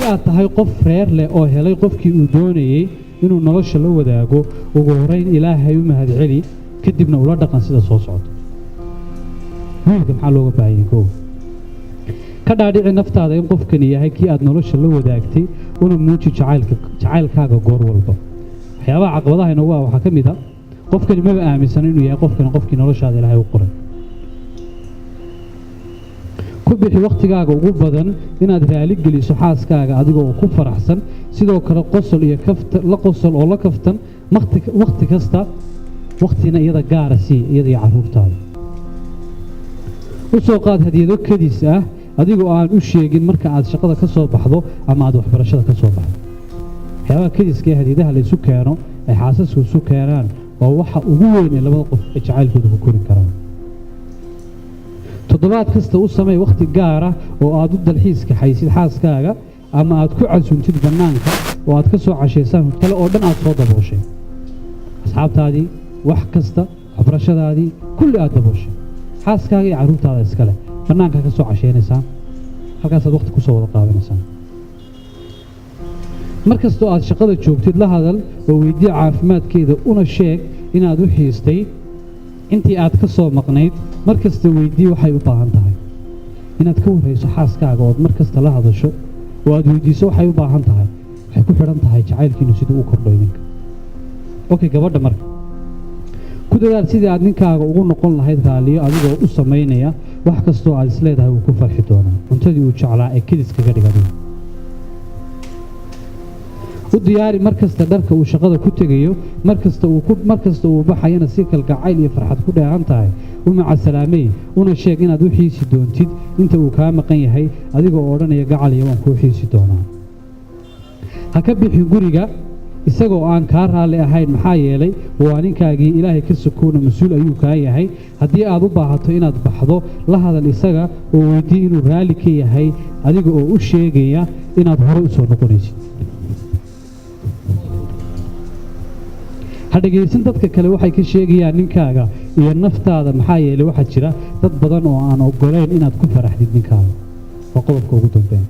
haddii aad tahay qof reer leh oo helay qofkii uu doonayay inuu nolosha la wadaago ugu horeyn ilaahay u mahadceli kadibna ula dhaqan sida soo socda wiilka maxaa looga baahan yahay koow ka dhaadhici naftaada in qofkani yahay kii aad nolosha la wadaagtay una muuji jacaylkaaga goor walba waxyaabaha caqabadaha inoogu ah waxaa ka mid a qofkani maba aaminsan inuu yahay qofkii noloshaada ilaahay u qoray ku bixi waqtigaaga ugu badan inaad raali geliso xaaskaaga adiga oo ku faraxsan sidoo kale qosol iyo qosol oo la kaftan waqti kasta waqtina iyada gaara sii iyada iyo carruurtaada u soo qaad hadiyado kadis ah adigoo aan u sheegin marka aad shaqada ka soo baxdo ama aad waxbarashada ka soo baxdo waxyaabaha kadiska ee hadiyadaha laysu keeno ay xaasasku isu keenaan waa waxa ugu weyn ee labada qof ay jacaylkooda ku kori karaan toddobaad kasta u samee waqti gaar ah oo aad u dalxiiska xaysid xaaskaaga ama aad ku casuuntid bannaanka oo aad ka soo cashaysaan kale oo dhan aad soo dabooshay asxaabtaadii wax kasta waxbarashadaadii kulli aad dabooshay xaaskaaga iyo carruurtaada iskale bannaanka ka soo cashaynaysaan halkaasaad waqti ku soo wada qaadanaysaan mar kastoo aad shaqada joogtid la hadal oo weydii caafimaadkeeda una sheeg inaad u xiistay intii aad ka soo maqnayd mar kasta weydii waxay u baahan tahay inaad ka warayso xaaskaaga ood mar kasta la hadasho oo aad weydiiso waxay u baahan tahay waxay ku xidhan tahay jacaylkiinu siduu u kordho idinka okay gabadha marka ku dadaal sidii aad ninkaaga ugu noqon lahayd raalliyo adigoo u samaynaya wax kastoo aad isleedahay wuu ku farxi doonaa cuntadii uu jeclaa ee kediskaga dhigadiga u diyaari mar kasta dharka uu shaqada ku tegayo mar kasta uu baxayana si kalgacayl iyo farxad ku dheehan tahay u macasalaamey una sheeg inaad u xiisi doontid inta uu kaa maqan yahay adigoo odhanaya gacaliya waan kuu xiisi doonaa ha ka bixin guriga isagoo aan kaa raalli ahayn maxaa yeelay waa ninkaagii ilaahay ka sokoona mas-uul ayuu kaa yahay haddii aad u baahato inaad baxdo la hadal isaga oo weydii inuu raalli ka yahay adiga oo u sheegaya inaad hore u soo noqonaysid ha dhegaysan dadka kale waxay ka sheegayaan ninkaaga iyo naftaada maxaa yeelay waxaa jira dad badan oo aan oggolayn inaad ku faraxdid ninkaaga waa qodobka ugu dambeeya